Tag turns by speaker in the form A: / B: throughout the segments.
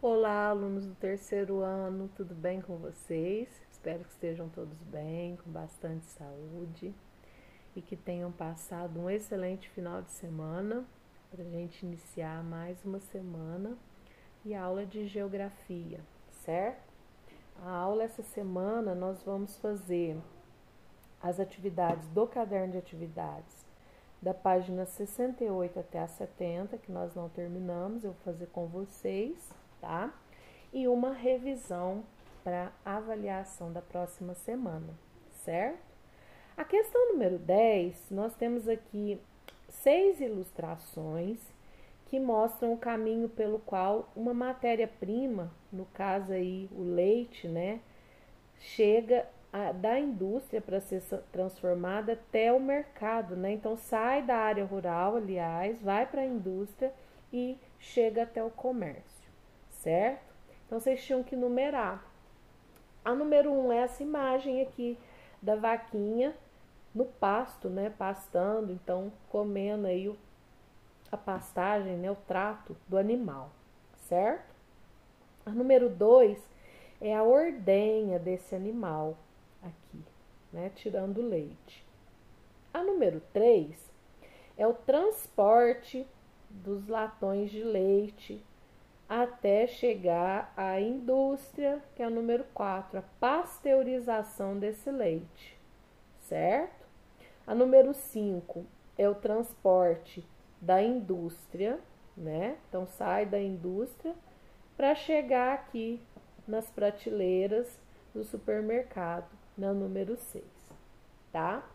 A: Olá, alunos do terceiro ano, tudo bem com vocês? Espero que estejam todos bem, com bastante saúde e que tenham passado um excelente final de semana para a gente iniciar mais uma semana e aula de geografia, certo? A aula essa semana nós vamos fazer as atividades do caderno de atividades da página 68 até a 70, que nós não terminamos, eu vou fazer com vocês, tá? E uma revisão para avaliação da próxima semana, certo? A questão número 10, nós temos aqui 6 ilustrações que mostram o caminho pelo qual uma matéria-prima, no caso aí o leite, né, chega da indústria para ser transformada até o mercado, né? Então sai da área rural, aliás, vai para a indústria e chega até o comércio, certo? Então vocês tinham que numerar. A número 1 é essa imagem aqui da vaquinha no pasto, né? Pastando, então comendo aí a pastagem, né? O trato do animal, certo? A número 2 é a ordenha desse animal aqui, né? Tirando o leite. A número 3 é o transporte dos latões de leite até chegar à indústria, que é o número 4, a pasteurização desse leite, certo? A número 5 é o transporte da indústria, né? Então sai da indústria para chegar aqui nas prateleiras do supermercado, na número 6, tá?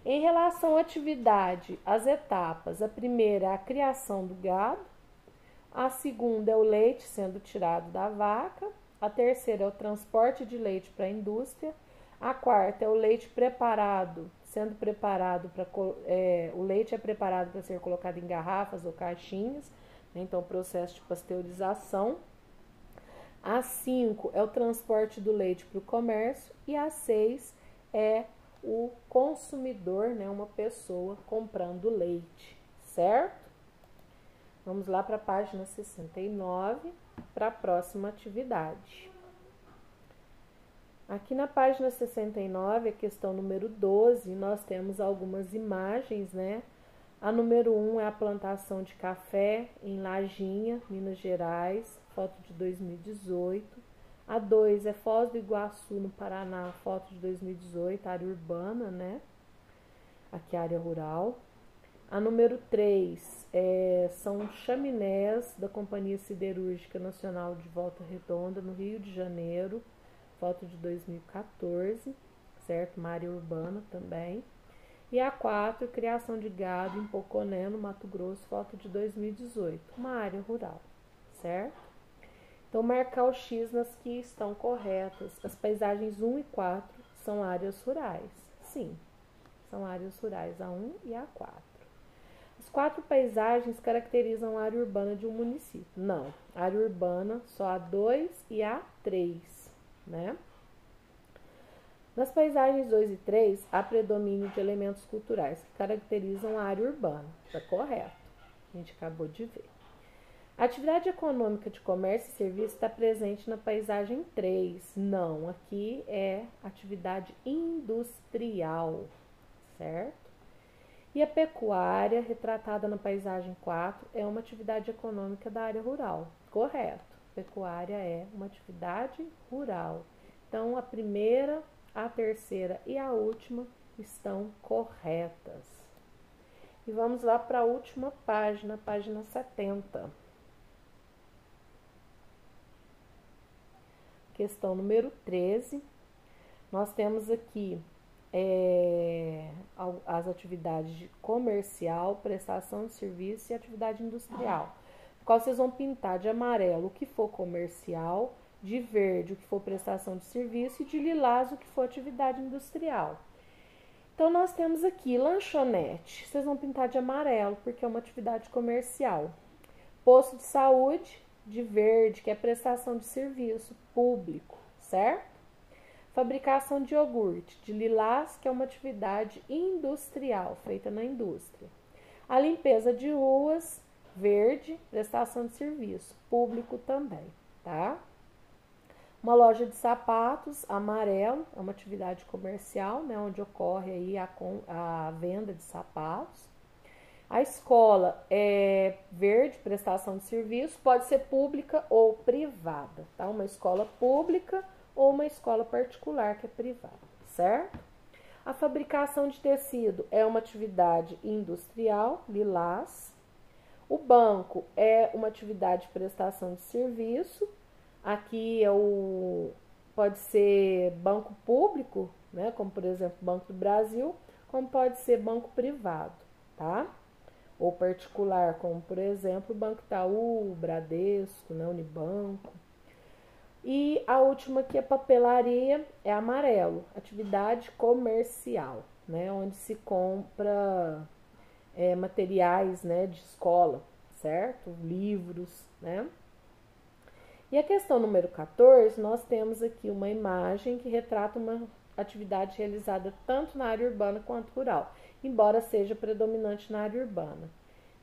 A: Em relação à atividade, as etapas, a primeira é a criação do gado, a segunda é o leite sendo tirado da vaca, a terceira é o transporte de leite para a indústria, a quarta é o leite preparado, sendo preparado para o leite é preparado para ser colocado em garrafas ou caixinhas, né? Então processo de pasteurização. A 5 é o transporte do leite para o comércio e a 6 é o consumidor, né, uma pessoa comprando leite, certo? Vamos lá para a página 69 para a próxima atividade. Aqui na página 69, a questão número 12, nós temos algumas imagens, né? A número 1 é a plantação de café em Lajinha, Minas Gerais, foto de 2018. A 2 é Foz do Iguaçu, no Paraná, foto de 2018, área urbana, né? Aqui a área rural. A número 3 são chaminés da Companhia Siderúrgica Nacional de Volta Redonda, no Rio de Janeiro, foto de 2014, certo? Uma área urbana também. E a 4, criação de gado em Poconé, no Mato Grosso, foto de 2018, uma área rural, certo? Então, marcar o X nas que estão corretas. As paisagens 1 e 4 são áreas rurais. Sim, são áreas rurais, a 1 e a 4. As 4 paisagens caracterizam a área urbana de um município. Não, área urbana só a 2 e a 3, né? Nas paisagens 2 e 3, há predomínio de elementos culturais que caracterizam a área urbana. Está correto. A gente acabou de ver. A atividade econômica de comércio e serviço está presente na paisagem 3. Não, aqui é atividade industrial, certo? E a pecuária, retratada na paisagem 4, é uma atividade econômica da área rural. Correto. Pecuária é uma atividade rural. Então, a primeira, a terceira e a última estão corretas. E vamos lá para a última página, página 70. Questão número 13. Nós temos aqui as atividades de comercial, prestação de serviço e atividade industrial. Qual vocês vão pintar de amarelo o que for comercial, de verde o que for prestação de serviço e de lilás o que for atividade industrial. Então, nós temos aqui lanchonete, vocês vão pintar de amarelo porque é uma atividade comercial. Posto de saúde, de verde, que é prestação de serviço público, certo? Fabricação de iogurte, de lilás, que é uma atividade industrial, feita na indústria. A limpeza de ruas, verde, prestação de serviço, público também. tá? Uma loja de sapatos, amarelo, é uma atividade comercial, né, onde ocorre aí a venda de sapatos. A escola é verde, prestação de serviço, pode ser pública ou privada, tá? Uma escola pública ou uma escola particular que é privada, certo? A fabricação de tecido é uma atividade industrial, lilás. O banco é uma atividade de prestação de serviço. Aqui pode ser banco público, né, como por exemplo Banco do Brasil, como pode ser banco privado, tá? Ou particular, como por exemplo Banco Itaú, Bradesco, né, Unibanco. E a última aqui é papelaria, é amarelo, atividade comercial, né, onde se compra materiais, né, de escola, certo? Livros, né? E a questão número 14, nós temos aqui uma imagem que retrata uma atividade realizada tanto na área urbana quanto rural, embora seja predominante na área urbana.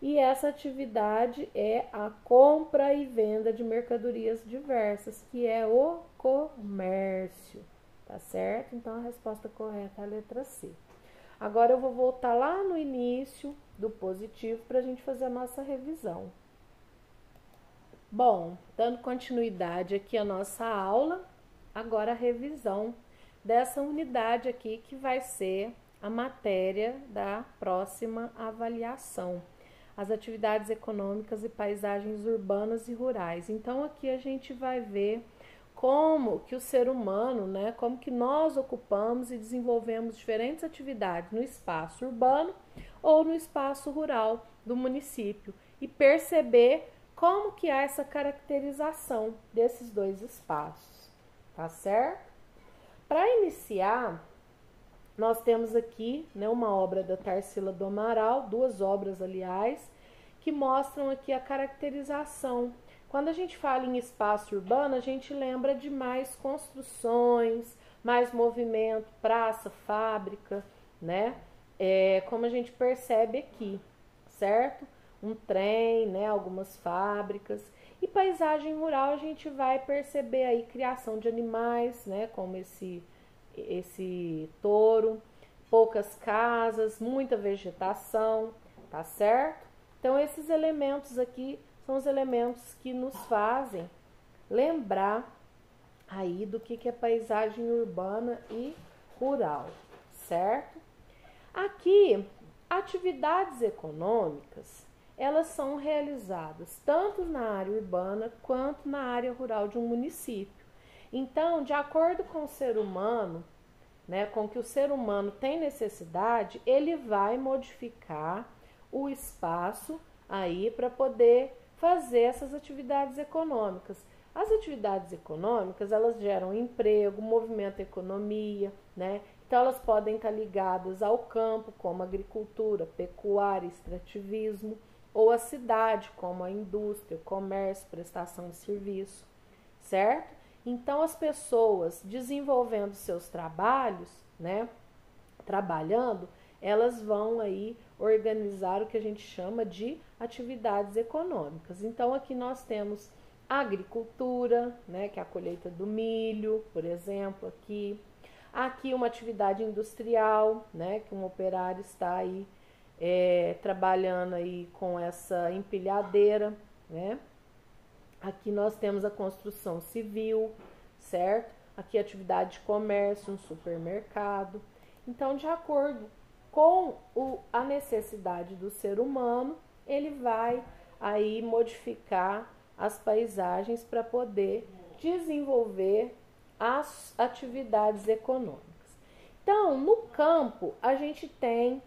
A: E essa atividade é a compra e venda de mercadorias diversas, que é o comércio, tá certo? Então a resposta correta é a letra C. Agora eu vou voltar lá no início do positivo para a gente fazer a nossa revisão. Bom, dando continuidade aqui à nossa aula, agora a revisão dessa unidade aqui que vai ser a matéria da próxima avaliação, as atividades econômicas e paisagens urbanas e rurais. Então aqui a gente vai ver como que o ser humano, né, como que nós ocupamos e desenvolvemos diferentes atividades no espaço urbano ou no espaço rural do município e perceber como que há essa caracterização desses dois espaços, tá certo? Para iniciar, nós temos aqui, né, uma obra da Tarsila do Amaral, duas obras, aliás, que mostram aqui a caracterização. Quando a gente fala em espaço urbano, a gente lembra de mais construções, mais movimento, praça, fábrica, né? Como a gente percebe aqui, certo? Um trem, né, algumas fábricas. E paisagem rural a gente vai perceber aí criação de animais, né, como esse touro, poucas casas, muita vegetação, tá certo? Então esses elementos aqui são os elementos que nos fazem lembrar aí do que é paisagem urbana e rural, certo? Aqui, atividades econômicas, elas são realizadas tanto na área urbana quanto na área rural de um município. Então, de acordo com o ser humano, né, com que o ser humano tem necessidade, ele vai modificar o espaço aí para poder fazer essas atividades econômicas. As atividades econômicas, elas geram emprego, movimentam a economia, né? Então elas podem estar ligadas ao campo, como agricultura, pecuária, extrativismo, ou à cidade, como a indústria, comércio, prestação de serviço, certo? Então as pessoas desenvolvendo seus trabalhos, né, trabalhando, elas vão aí organizar o que a gente chama de atividades econômicas. Então aqui nós temos a agricultura, né, que é a colheita do milho, por exemplo, aqui uma atividade industrial, né, que um operário está aí trabalhando aí com essa empilhadeira, né? Aqui nós temos a construção civil, certo? Aqui atividade de comércio, um supermercado. Então, de acordo com a necessidade do ser humano, ele vai aí modificar as paisagens para poder desenvolver as atividades econômicas. Então, no campo, a gente tem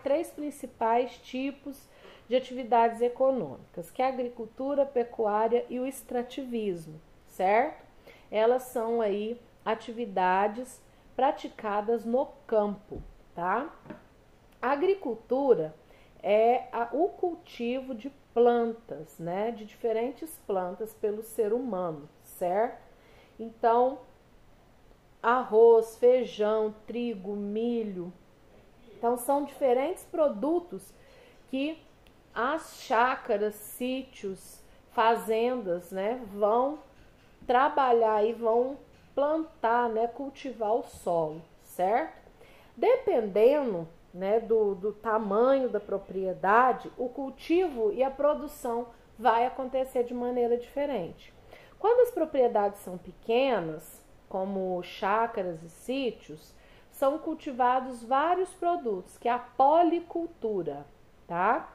A: três principais tipos de atividades econômicas, que é a agricultura, pecuária e o extrativismo, certo? Elas são aí atividades praticadas no campo, tá? A agricultura é o cultivo de plantas, né? De diferentes plantas pelo ser humano, certo? Então, arroz, feijão, trigo, milho. Então, são diferentes produtos que as chácaras, sítios, fazendas, né, vão trabalhar e vão plantar, né, cultivar o solo, certo? Dependendo, né, do tamanho da propriedade, o cultivo e a produção vai acontecer de maneira diferente. Quando as propriedades são pequenas, como chácaras e sítios, são cultivados vários produtos, que é a policultura, tá?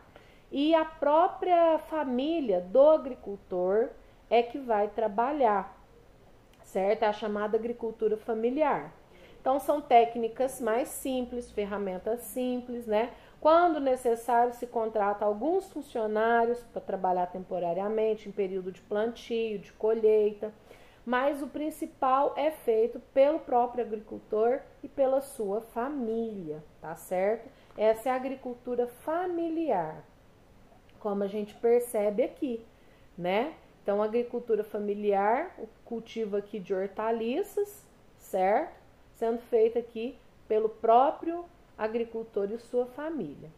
A: E a própria família do agricultor é que vai trabalhar, certo? É a chamada agricultura familiar. Então, são técnicas mais simples, ferramentas simples, né? Quando necessário, se contrata alguns funcionários para trabalhar temporariamente em período de plantio, de colheita, mas o principal é feito pelo próprio agricultor e pela sua família, tá certo? Essa é a agricultura familiar, como a gente percebe aqui, né? Então, agricultura familiar, o cultivo aqui de hortaliças, certo? Sendo feita aqui pelo próprio agricultor e sua família.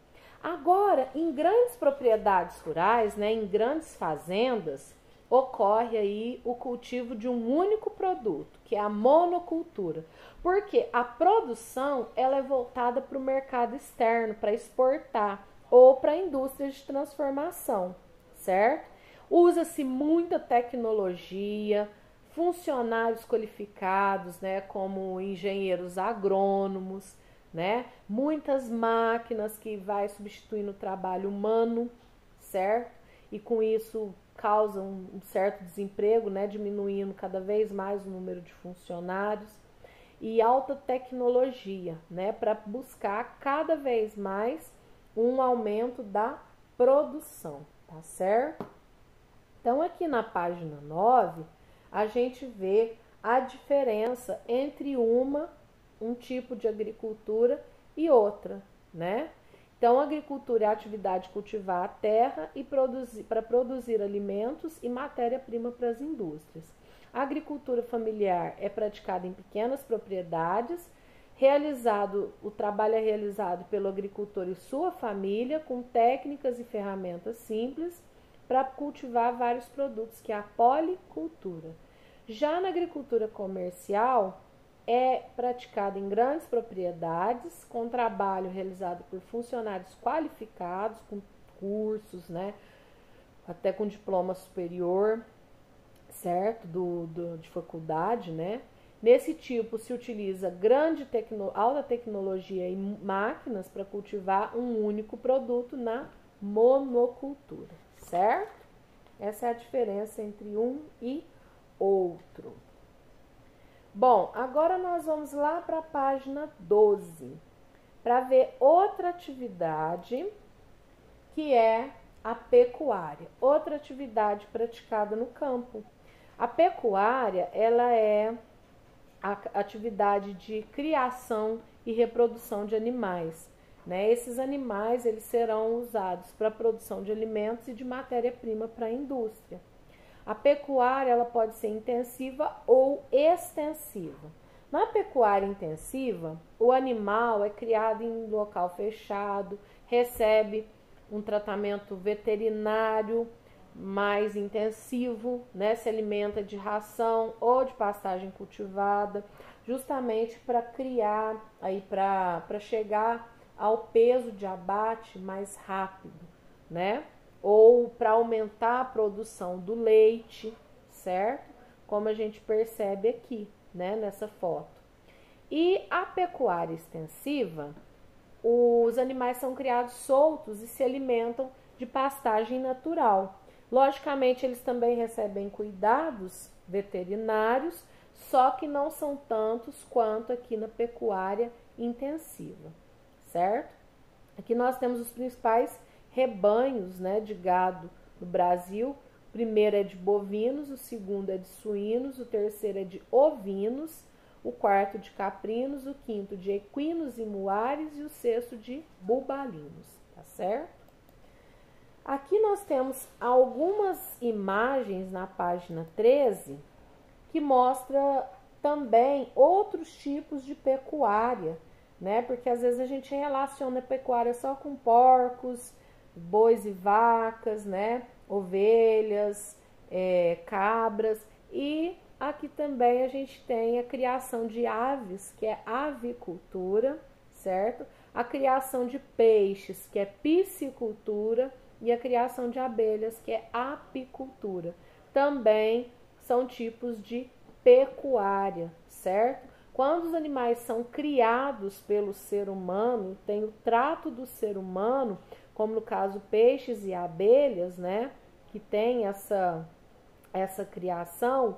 A: Agora, em grandes propriedades rurais, né, em grandes fazendas, ocorre aí o cultivo de um único produto, que é a monocultura. Porque a produção ela é voltada para o mercado externo, para exportar ou para indústrias de transformação, certo? Usa-se muita tecnologia, funcionários qualificados, né, como engenheiros agrônomos, né, muitas máquinas que vai substituindo o trabalho humano, certo? E com isso causa um certo desemprego, né, diminuindo cada vez mais o número de funcionários e alta tecnologia, né, para buscar cada vez mais um aumento da produção, tá certo? Então, aqui na página 9, a gente vê a diferença entre um tipo de agricultura e outra, né? Então, a agricultura é a atividade de cultivar a terra e para produzir alimentos e matéria-prima para as indústrias. A agricultura familiar é praticada em pequenas propriedades, o trabalho é realizado pelo agricultor e sua família com técnicas e ferramentas simples para cultivar vários produtos, que é a policultura. Já na agricultura comercial, é praticada em grandes propriedades, com trabalho realizado por funcionários qualificados, com cursos, né, até com diploma superior, certo, de faculdade, né. Nesse tipo se utiliza alta tecnologia e máquinas para cultivar um único produto na monocultura, certo? Essa é a diferença entre um e outro. Bom, agora nós vamos lá para a página 12, para ver outra atividade que é a pecuária, outra atividade praticada no campo. A pecuária, ela é a atividade de criação e reprodução de animais, né? Esses animais eles serão usados para a produção de alimentos e de matéria-prima para a indústria. A pecuária ela pode ser intensiva ou extensiva. Na pecuária intensiva, o animal é criado em local fechado, recebe um tratamento veterinário mais intensivo, né? Se alimenta de ração ou de pastagem cultivada, justamente para criar, aí para chegar ao peso de abate mais rápido, né? Ou para aumentar a produção do leite, certo? Como a gente percebe aqui, né, nessa foto. E a pecuária extensiva, os animais são criados soltos e se alimentam de pastagem natural. Logicamente, eles também recebem cuidados veterinários, só que não são tantos quanto aqui na pecuária intensiva, certo? Aqui nós temos os principais rebanhos, né, de gado no Brasil. O primeiro é de bovinos, o segundo é de suínos, o terceiro é de ovinos, o quarto de caprinos, o quinto de equinos e muares e o sexto de bubalinos, tá certo? Aqui nós temos algumas imagens na página 13 que mostra também outros tipos de pecuária, né? Porque às vezes a gente relaciona a pecuária só com porcos, bois e vacas, né? Ovelhas, cabras. E aqui também a gente tem a criação de aves, que é avicultura, certo? A criação de peixes, que é piscicultura, e a criação de abelhas, que é apicultura. Também são tipos de pecuária, certo? Quando os animais são criados pelo ser humano, tem o trato do ser humano, como no caso peixes e abelhas, né? Que tem essa criação,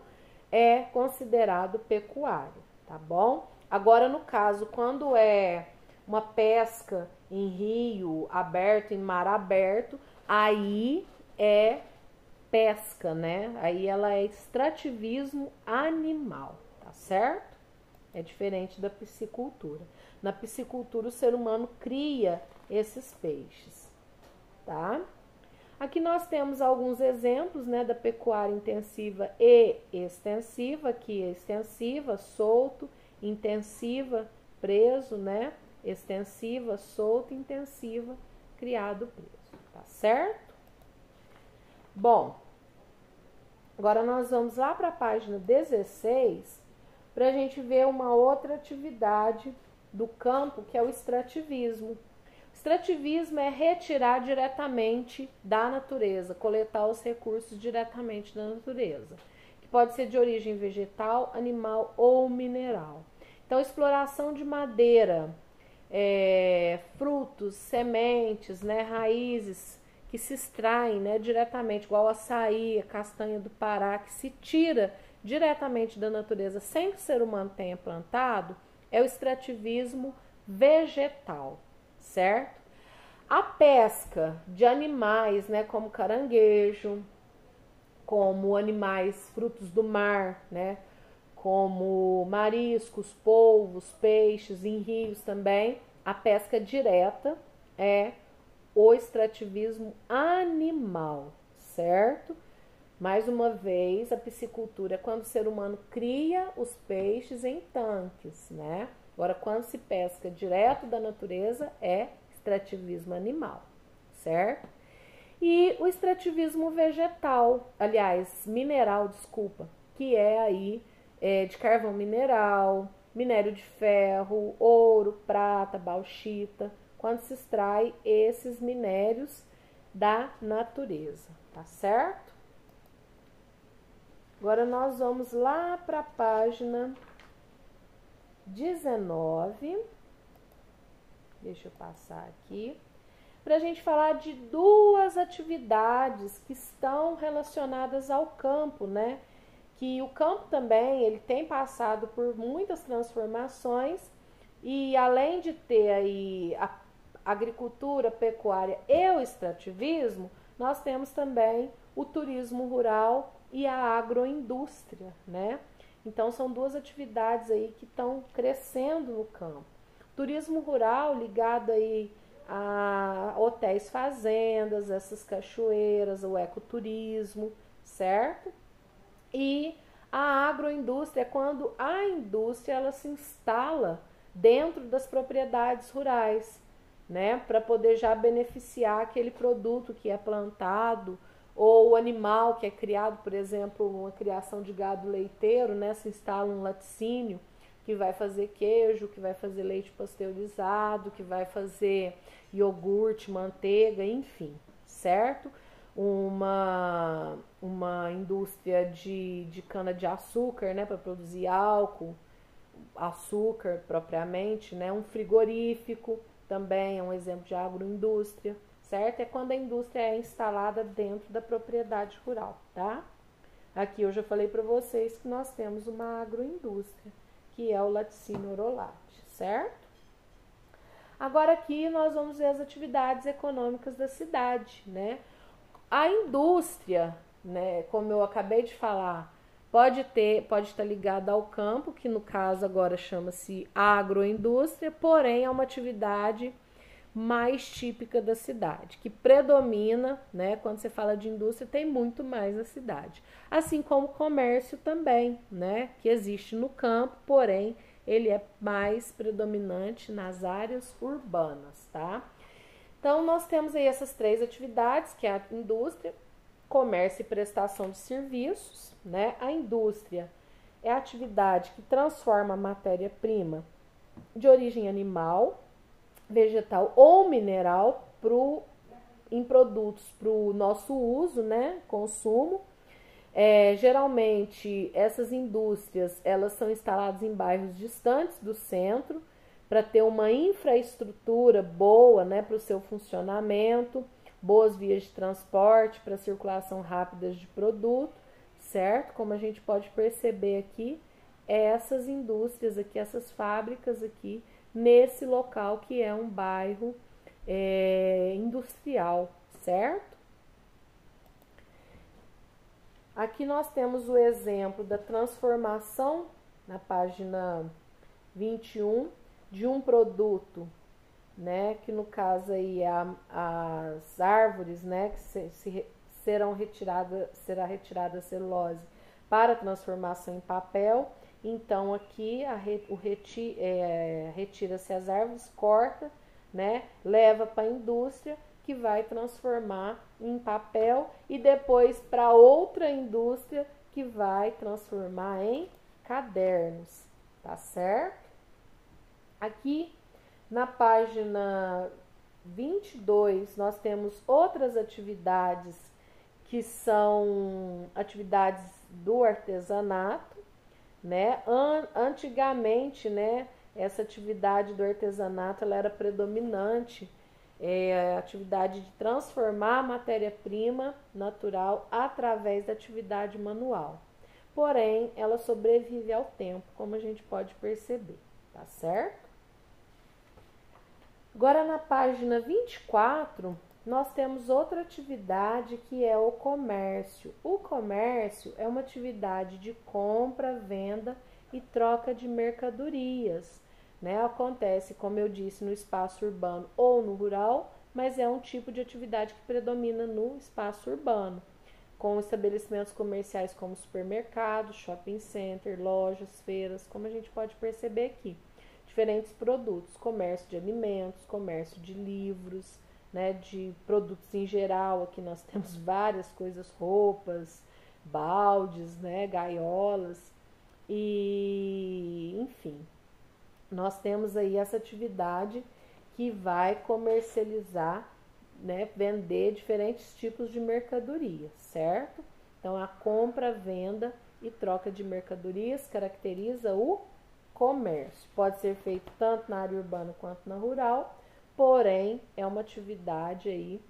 A: é considerado pecuário, tá bom? Agora, no caso, quando é uma pesca em rio aberto, em mar aberto, aí é pesca, né? Aí ela é extrativismo animal, tá certo? É diferente da piscicultura. Na piscicultura, o ser humano cria esses peixes, tá? Aqui nós temos alguns exemplos, né, da pecuária intensiva e extensiva. Aqui é extensiva, solto, intensiva, preso, né? Extensiva, solto, intensiva, criado, preso, tá certo? Bom, agora nós vamos lá para a página 16 para a gente ver uma outra atividade do campo, que é o extrativismo. O extrativismo é retirar diretamente da natureza, coletar os recursos diretamente da natureza, que pode ser de origem vegetal, animal ou mineral. Então, exploração de madeira, frutos, sementes, né, raízes que se extraem, né, diretamente, igual a açaí, a castanha do Pará, que se tira diretamente da natureza sem que o ser humano tenha plantado, é o extrativismo vegetal, certo? A pesca de animais, né, como caranguejo, como animais frutos do mar, né, como mariscos, polvos, peixes, em rios também, a pesca direta é o extrativismo animal, certo? Mais uma vez, a piscicultura é quando o ser humano cria os peixes em tanques, né? Agora, quando se pesca direto da natureza, é extrativismo animal, certo? E o extrativismo vegetal, aliás, mineral, desculpa, que é aí de carvão mineral, minério de ferro, ouro, prata, bauxita, quando se extrai esses minérios da natureza, tá certo? Agora nós vamos lá para a página 19. Deixa eu passar aqui. Para a gente falar de duas atividades que estão relacionadas ao campo, né? Que o campo também, ele tem passado por muitas transformações e além de ter aí a agricultura, pecuária e o extrativismo, nós temos também o turismo rural e a agroindústria, né? Então são duas atividades aí que estão crescendo no campo. Turismo rural ligado aí a hotéis, fazendas, essas cachoeiras, o ecoturismo, certo? E a agroindústria é quando a indústria ela se instala dentro das propriedades rurais, né, para poder já beneficiar aquele produto que é plantado ou o animal que é criado, por exemplo, uma criação de gado leiteiro, né, se instala um laticínio que vai fazer queijo, que vai fazer leite pasteurizado, que vai fazer iogurte, manteiga, enfim, certo? Uma indústria de cana-de-açúcar, né, para produzir álcool, açúcar propriamente, né? Um frigorífico também é um exemplo de agroindústria, certo? É quando a indústria é instalada dentro da propriedade rural, tá? Aqui eu já falei para vocês que nós temos uma agroindústria, que é o laticínio Orolate, certo? Agora aqui nós vamos ver as atividades econômicas da cidade, né? A indústria, né, como eu acabei de falar, pode estar ligada ao campo, que no caso agora chama-se agroindústria, porém é uma atividade mais típica da cidade, que predomina, né, quando você fala de indústria, tem muito mais na cidade. Assim como o comércio também, né, que existe no campo, porém ele é mais predominante nas áreas urbanas, tá? Então, nós temos aí essas três atividades, que é a indústria, comércio e prestação de serviços, né? A indústria é a atividade que transforma a matéria-prima de origem animal, vegetal ou mineral em produtos para o nosso uso, né? Consumo. Geralmente, essas indústrias elas são instaladas em bairros distantes do centro para ter uma infraestrutura boa, né, para o seu funcionamento, boas vias de transporte para circulação rápida de produto, certo? Como a gente pode perceber aqui, essas indústrias aqui, essas fábricas aqui, nesse local que é um bairro industrial, certo? Aqui nós temos o exemplo da transformação, na página 21, de um produto, né, que no caso aí é as árvores, né, que será retirada a celulose para transformação em papel. Então aqui retira-se as árvores, corta, né, leva para a indústria que vai transformar em papel e depois para outra indústria que vai transformar em cadernos, tá certo? Aqui na página 22 nós temos outras atividades que são atividades do artesanato, né? Antigamente, né, essa atividade do artesanato ela era predominante, a atividade de transformar a matéria-prima natural através da atividade manual. Porém, ela sobrevive ao tempo, como a gente pode perceber, tá certo? Agora, na página 24, nós temos outra atividade que é o comércio. O comércio é uma atividade de compra, venda e troca de mercadorias, né? Acontece, como eu disse, no espaço urbano ou no rural, mas é um tipo de atividade que predomina no espaço urbano, com estabelecimentos comerciais como supermercados, shopping center, lojas, feiras, como a gente pode perceber aqui. Diferentes produtos, comércio de alimentos, comércio de livros, né, de produtos em geral. Aqui nós temos várias coisas, roupas, baldes, né, gaiolas e enfim. Nós temos aí essa atividade que vai comercializar, né, vender diferentes tipos de mercadoria, certo? Então a compra, venda e troca de mercadorias caracteriza o comércio. Pode ser feito tanto na área urbana quanto na rural, porém é uma atividade aí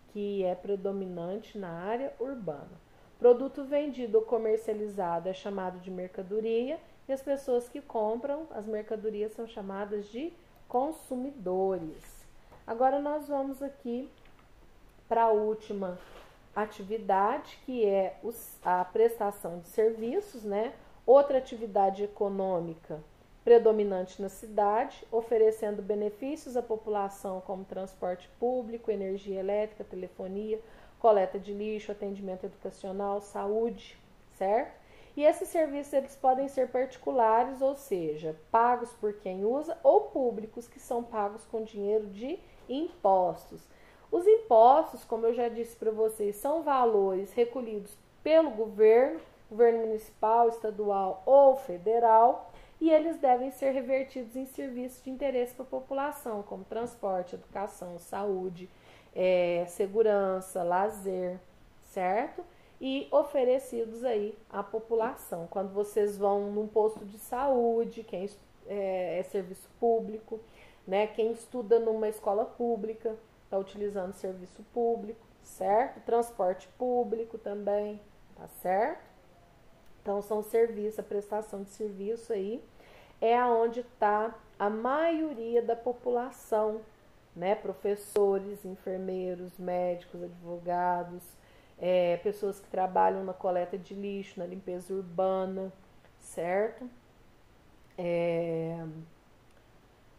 A: que é predominante na área urbana. Produto vendido ou comercializado é chamado de mercadoria e as pessoas que compram as mercadorias são chamadas de consumidores. Agora nós vamos aqui para a última atividade, que é a prestação de serviços, né? Outra atividade econômica predominante na cidade, oferecendo benefícios à população como transporte público, energia elétrica, telefonia, coleta de lixo, atendimento educacional, saúde, certo? E esses serviços eles podem ser particulares, ou seja, pagos por quem usa, ou públicos, que são pagos com dinheiro de impostos. Os impostos, como eu já disse para vocês, são valores recolhidos pelo governo municipal, estadual ou federal, e eles devem ser revertidos em serviços de interesse para a população, como transporte, educação, saúde, segurança, lazer, certo? E oferecidos aí à população. Quando vocês vão num posto de saúde, quem é serviço público, né? Quem estuda numa escola pública está utilizando serviço público, certo? Transporte público também, tá certo? Então, são serviços, a prestação de serviço aí é onde está a maioria da população, né? Professores, enfermeiros, médicos, advogados, pessoas que trabalham na coleta de lixo, na limpeza urbana, certo?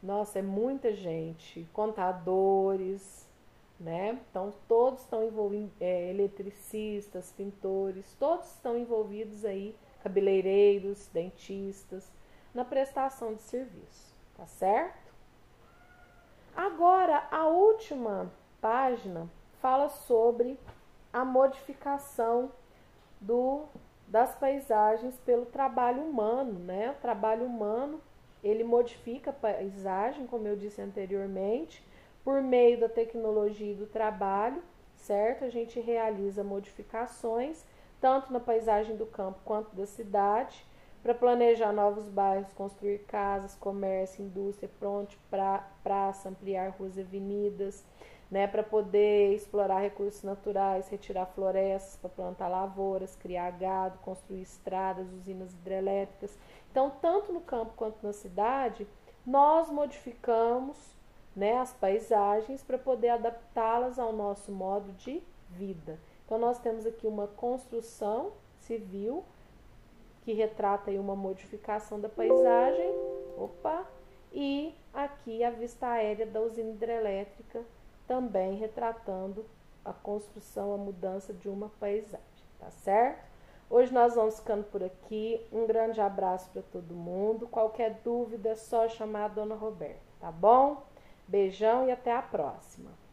A: Nossa, é muita gente, contadores, né? Então, todos estão envolvidos, eletricistas, pintores, todos estão envolvidos aí, cabeleireiros, dentistas, na prestação de serviço, tá certo? Agora, a última página fala sobre a modificação das paisagens pelo trabalho humano, né? O trabalho humano, ele modifica a paisagem, como eu disse anteriormente, por meio da tecnologia e do trabalho, certo? A gente realiza modificações, tanto na paisagem do campo quanto da cidade, para planejar novos bairros, construir casas, comércio, indústria, ponte, praça, ampliar ruas e avenidas, né, para poder explorar recursos naturais, retirar florestas para plantar lavouras, criar gado, construir estradas, usinas hidrelétricas. Então, tanto no campo quanto na cidade, nós modificamos, né, as paisagens para poder adaptá-las ao nosso modo de vida. Então, nós temos aqui uma construção civil que retrata aí uma modificação da paisagem, e aqui a vista aérea da usina hidrelétrica, também retratando a construção, a mudança de uma paisagem, tá certo? Hoje nós vamos ficando por aqui, um grande abraço para todo mundo, qualquer dúvida é só chamar a Dona Roberta, tá bom? Beijão e até a próxima!